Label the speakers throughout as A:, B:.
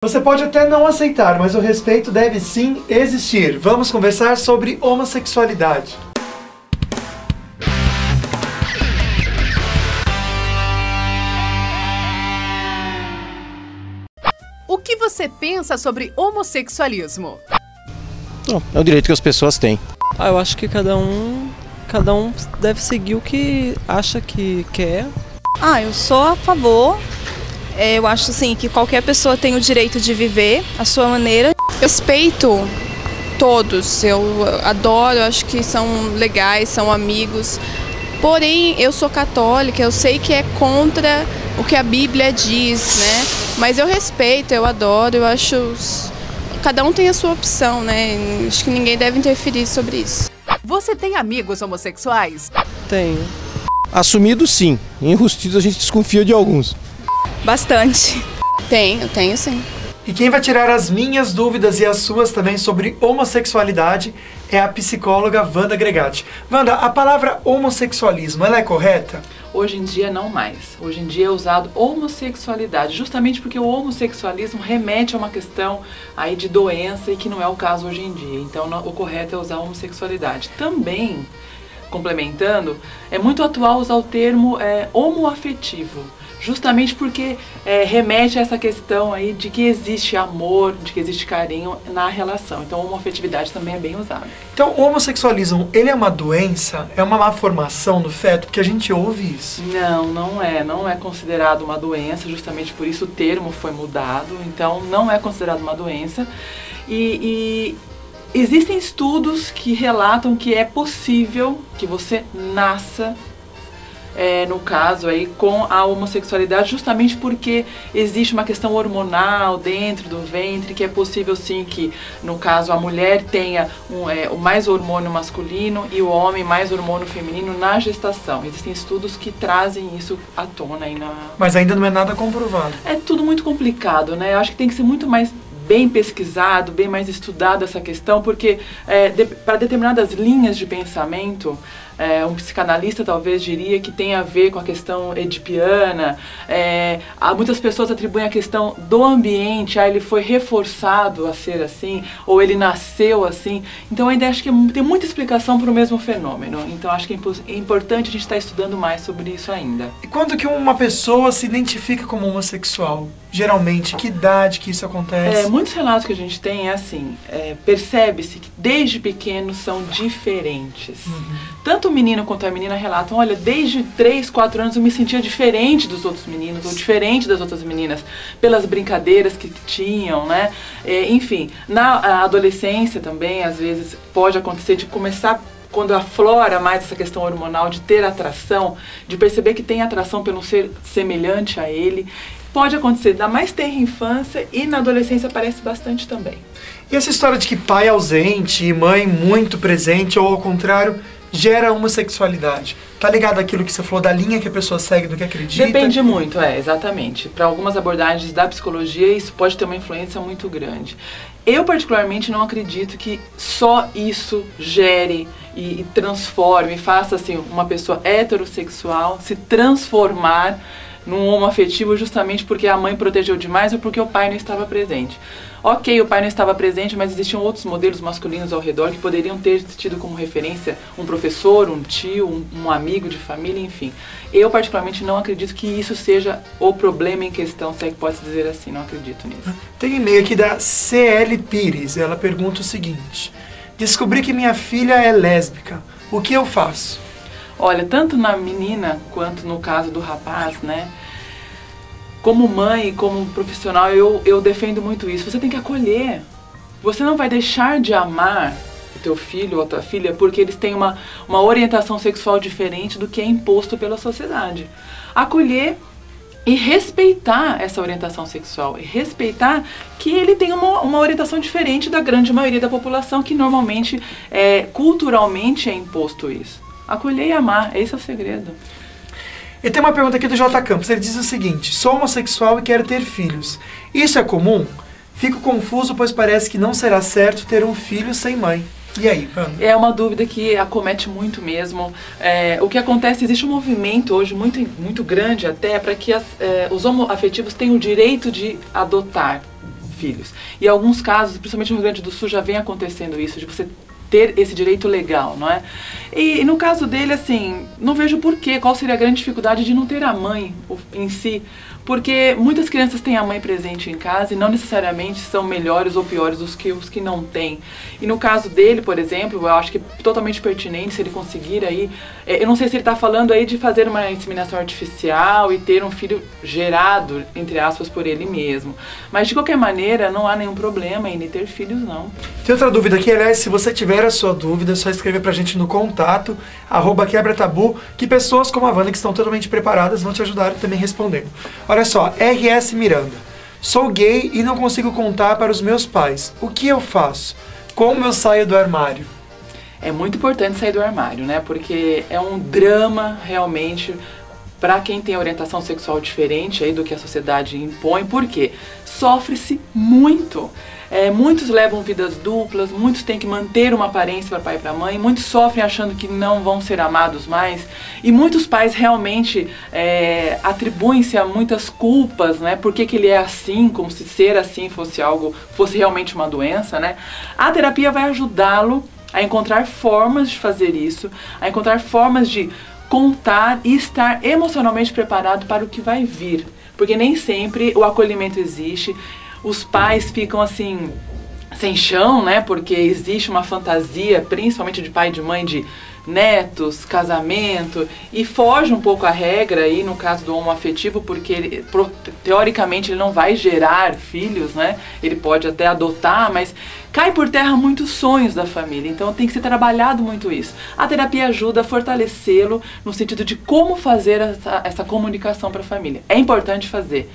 A: Você pode até não aceitar, mas o respeito deve sim existir. Vamos conversar sobre homossexualidade.
B: O que você pensa sobre homossexualismo?
C: É o direito que as pessoas têm.
D: Eu acho que cada um deve seguir o que acha que quer.
E: Eu sou a favor. Eu acho assim que qualquer pessoa tem o direito de viver a sua maneira. Eu respeito todos, eu adoro, acho que são legais, são amigos. Porém, eu sou católica, eu sei que é contra o que a Bíblia diz, né? Mas eu respeito, eu adoro, eu acho... Cada um tem a sua opção, né? Acho que ninguém deve interferir sobre isso.
B: Você tem amigos homossexuais?
D: Tenho.
C: Assumido sim, enrustido a gente desconfia de alguns.
E: Bastante. Tenho sim.
A: E quem vai tirar as minhas dúvidas e as suas também sobre homossexualidade é a psicóloga Wanda Gregatti. Wanda, a palavra homossexualismo, ela é correta?
F: Hoje em dia não mais. Hoje em dia é usado homossexualidade, justamente porque o homossexualismo remete a uma questão aí de doença e que não é o caso hoje em dia. Então o correto é usar homossexualidade. Também, complementando, é muito atual usar o termo homoafetivo. Justamente porque remete a essa questão aí de que existe amor, de que existe carinho na relação. Então, a homoafetividade também é bem usada.
A: Então, o homossexualismo, ele é uma doença? É uma malformação do feto? Porque a gente ouve isso.
F: Não é considerado uma doença, justamente por isso o termo foi mudado. Então, não é considerado uma doença. E existem estudos que relatam que é possível que você nasça no caso aí com a homossexualidade, justamente porque existe uma questão hormonal dentro do ventre, que é possível sim que, no caso, a mulher tenha mais hormônio masculino e o homem mais hormônio feminino na gestação. Existem estudos que trazem isso à tona aí na...
A: Mas ainda não é nada comprovado.
F: É tudo muito complicado, né? Eu acho que tem que ser muito mais bem pesquisado, bem mais estudado essa questão, porque para determinadas linhas de pensamento, um psicanalista talvez diria que tem a ver com a questão edipiana. Muitas pessoas atribuem a questão do ambiente, ele foi reforçado a ser assim, ou ele nasceu assim. Então ainda acho que tem muita explicação para o mesmo fenômeno. Então acho que é importante a gente estar estudando mais sobre isso ainda.
A: E quando que uma pessoa se identifica como homossexual? Geralmente, que idade que isso acontece?
F: Muitos relatos que a gente tem percebe-se que desde pequenos são diferentes. Tanto o menino quanto a menina relatam, olha, desde 3, 4 anos eu me sentia diferente dos outros meninos, ou diferente das outras meninas, pelas brincadeiras que tinham, né? Enfim, na adolescência também, às vezes, pode acontecer de começar, quando aflora mais essa questão hormonal, de ter atração, de perceber que tem atração pelo ser semelhante a ele. Pode acontecer na mais tenra infância e na adolescência aparece bastante também.
A: E essa história de que pai ausente e mãe muito presente, ou ao contrário, gera homossexualidade? Tá ligado àquilo que você falou, da linha que a pessoa segue, do que acredita?
F: Depende muito, exatamente. Para algumas abordagens da psicologia, isso pode ter uma influência muito grande. Eu, particularmente, não acredito que só isso gere e transforme, faça assim, uma pessoa heterossexual se transformar num homoafetivo justamente porque a mãe protegeu demais ou porque o pai não estava presente. Ok, o pai não estava presente, mas existiam outros modelos masculinos ao redor que poderiam ter tido como referência um professor, um tio, um amigo de família, enfim. Eu, particularmente, não acredito que isso seja o problema em questão, se é que pode se dizer assim, não acredito nisso.
A: Tem e-mail aqui da CL Pires, ela pergunta o seguinte: descobri que minha filha é lésbica, o que eu faço?
F: Olha, tanto na menina quanto no caso do rapaz, né? Como mãe e como profissional, eu defendo muito isso. Você tem que acolher. Você não vai deixar de amar o teu filho ou a tua filha porque eles têm uma orientação sexual diferente do que é imposto pela sociedade. Acolher e respeitar essa orientação sexual. E respeitar que ele tem uma orientação diferente da grande maioria da população, que normalmente, culturalmente, é imposto isso. Acolher e amar, esse é o segredo.
A: E tem uma pergunta aqui do J. Campos, ele diz o seguinte: sou homossexual e quero ter filhos. Isso é comum? Fico confuso, pois parece que não será certo ter um filho sem mãe. E aí, Wanda?
F: É uma dúvida que acomete muito mesmo. O que acontece, existe um movimento hoje muito grande até para que os homoafetivos tenham o direito de adotar filhos. E em alguns casos, principalmente no Rio Grande do Sul, já vem acontecendo isso, de você ter esse direito legal, não é? E no caso dele, assim, não vejo porquê, qual seria a grande dificuldade de não ter a mãe em si, porque muitas crianças têm a mãe presente em casa e não necessariamente são melhores ou piores do que os que não têm. E no caso dele, por exemplo, eu acho que é totalmente pertinente se ele conseguir aí, eu não sei se ele está falando aí de fazer uma inseminação artificial e ter um filho gerado, entre aspas, por ele mesmo. Mas de qualquer maneira, não há nenhum problema em ele ter filhos, não.
A: Tem outra dúvida aqui, aliás, se você tiver a sua dúvida, é só escrever pra gente no contato, @quebratabu, que pessoas como a Wanda, que estão totalmente preparadas, vão te ajudar também respondendo. Olha só, RS Miranda. Sou gay e não consigo contar para os meus pais. O que eu faço? Como eu saio do armário?
F: É muito importante sair do armário, né? Porque é um drama realmente para quem tem orientação sexual diferente aí do que a sociedade impõe. Por quê? Sofre-se muito. Muitos levam vidas duplas, muitos têm que manter uma aparência para pai e para mãe, muitos sofrem achando que não vão ser amados mais, e muitos pais realmente atribuem-se a muitas culpas, né? Por que ele é assim, como se ser assim fosse realmente uma doença, né? A terapia vai ajudá-lo a encontrar formas de fazer isso, a encontrar formas de contar e estar emocionalmente preparado para o que vai vir, porque nem sempre o acolhimento existe. Os pais ficam assim, sem chão, né? Porque existe uma fantasia, principalmente de pai e de mãe, de netos, casamento, e foge um pouco a regra aí no caso do homoafetivo, porque ele, teoricamente ele não vai gerar filhos, né? Ele pode até adotar, mas cai por terra muitos sonhos da família, então tem que ser trabalhado muito isso. A terapia ajuda a fortalecê-lo no sentido de como fazer essa comunicação para a família. É importante fazer,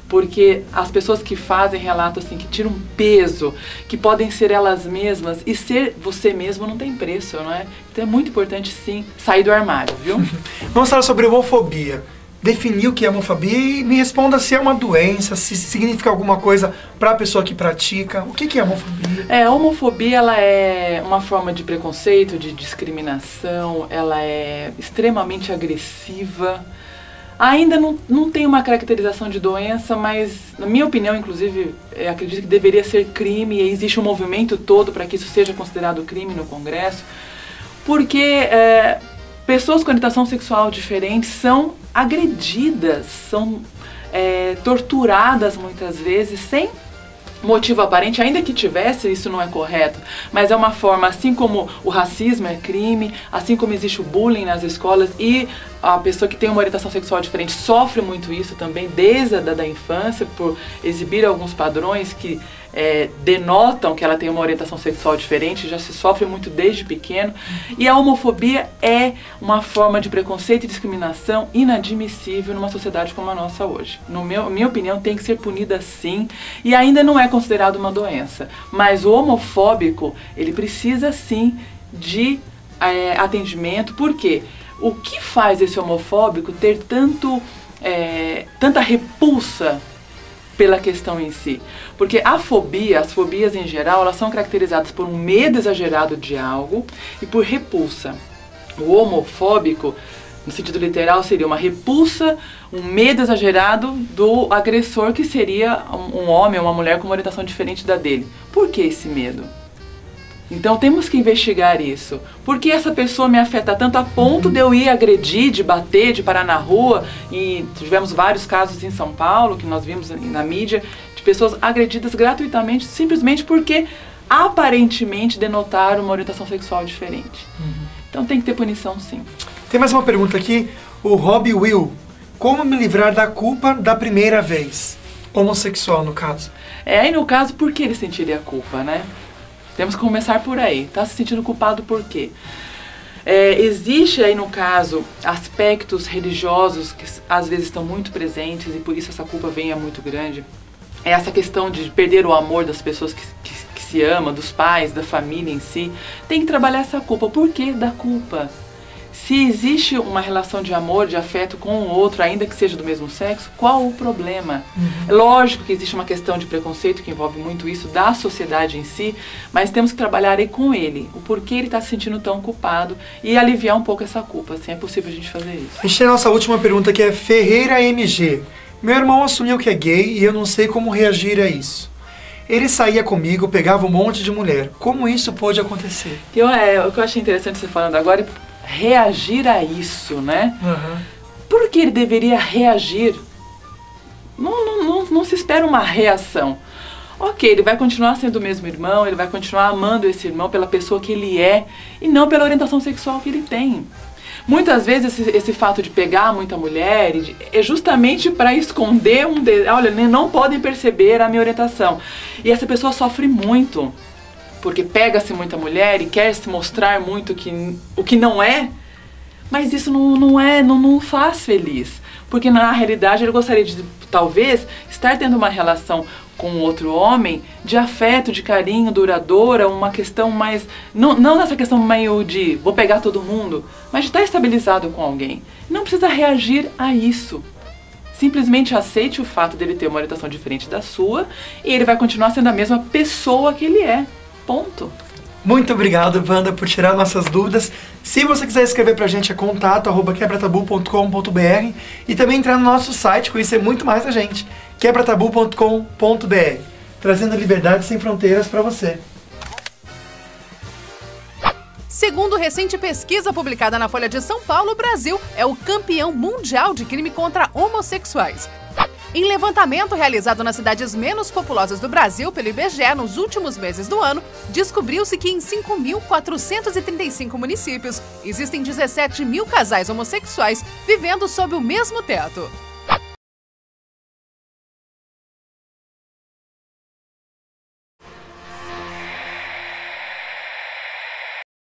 F: porque as pessoas que fazem relatam assim, que tiram peso, que podem ser elas mesmas, e ser você mesmo não tem preço, não é? Então é muito importante sim sair do armário, viu?
A: Vamos falar sobre homofobia. Definir o que é homofobia e me responda se é uma doença, se significa alguma coisa para a pessoa que pratica. O que é homofobia?
F: A homofobia ela é uma forma de preconceito, de discriminação, ela é extremamente agressiva. Ainda não tem uma caracterização de doença, mas, na minha opinião, inclusive, acredito que deveria ser crime, e existe um movimento todo para que isso seja considerado crime no Congresso, porque pessoas com orientação sexual diferente são agredidas, são torturadas muitas vezes, sem motivo aparente, ainda que tivesse, isso não é correto, mas é uma forma, assim como o racismo é crime, assim como existe o bullying nas escolas, e a pessoa que tem uma orientação sexual diferente sofre muito isso também desde a da infância, por exibir alguns padrões que denotam que ela tem uma orientação sexual diferente, já se sofre muito desde pequeno. E a homofobia é uma forma de preconceito e discriminação inadmissível numa sociedade como a nossa hoje. Na minha opinião, tem que ser punida sim, e ainda não é considerado uma doença. Mas o homofóbico, ele precisa sim de atendimento. Por quê? O que faz esse homofóbico ter tanta repulsa pela questão em si? Porque as fobias em geral, elas são caracterizadas por um medo exagerado de algo e por repulsa. O homofóbico, no sentido literal, seria uma repulsa, um medo exagerado do agressor, que seria um homem ou uma mulher com uma orientação diferente da dele. Por que esse medo? Então temos que investigar isso. Por que essa pessoa me afeta tanto a ponto de eu ir agredir, de bater, de parar na rua? E tivemos vários casos em São Paulo, que nós vimos na mídia, de pessoas agredidas gratuitamente, simplesmente porque aparentemente denotaram uma orientação sexual diferente. Então tem que ter punição sim.
A: Tem mais uma pergunta aqui, o Robbie Will. Como me livrar da culpa da primeira vez? Homossexual, no caso.
F: E no caso, por que ele sentiria a culpa, né? Temos que começar por aí. Está se sentindo culpado por quê? Existe aí, no caso, aspectos religiosos que às vezes estão muito presentes e por isso essa culpa vem muito grande. É essa questão de perder o amor das pessoas que se amam, dos pais, da família em si. Tem que trabalhar essa culpa. Por que da culpa? Se existe uma relação de amor, de afeto com o outro, ainda que seja do mesmo sexo, qual o problema? Lógico que existe uma questão de preconceito que envolve muito isso da sociedade em si, mas temos que trabalhar aí com ele, o porquê ele está se sentindo tão culpado e aliviar um pouco essa culpa, assim, é possível a gente fazer isso.
A: A gente tem a nossa última pergunta, que é Ferreira MG. Meu irmão assumiu que é gay e eu não sei como reagir a isso. Ele saía comigo, pegava um monte de mulher. Como isso pôde acontecer?
F: O que eu achei interessante você falando agora é reagir a isso, né? Por que ele deveria reagir? Não se espera uma reação. Ok, ele vai continuar sendo o mesmo irmão, ele vai continuar amando esse irmão pela pessoa que ele é e não pela orientação sexual que ele tem. Muitas vezes esse fato de pegar muita mulher é justamente para esconder olha, não podem perceber a minha orientação. E essa pessoa sofre muito, porque pega-se muita mulher e quer se mostrar muito o que não é, mas isso não faz feliz. Porque na realidade ele gostaria de, talvez, estar tendo uma relação com outro homem de afeto, de carinho, duradoura, uma questão mais... Não nessa questão meio de vou pegar todo mundo, mas de estar estabilizado com alguém. Não precisa reagir a isso. Simplesmente aceite o fato dele ter uma orientação diferente da sua e ele vai continuar sendo a mesma pessoa que ele é. Ponto.
A: Muito obrigado, Wanda, por tirar nossas dúvidas. Se você quiser escrever pra gente, é contato@quebratabu.com.br e também entrar no nosso site, conhecer muito mais da gente, quebratabu.com.br, trazendo liberdade sem fronteiras pra você.
B: Segundo recente pesquisa publicada na Folha de São Paulo, o Brasil é o campeão mundial de crime contra homossexuais. Em levantamento realizado nas cidades menos populosas do Brasil pelo IBGE nos últimos meses do ano, descobriu-se que em 5.435 municípios existem 17 mil casais homossexuais vivendo sob o mesmo teto.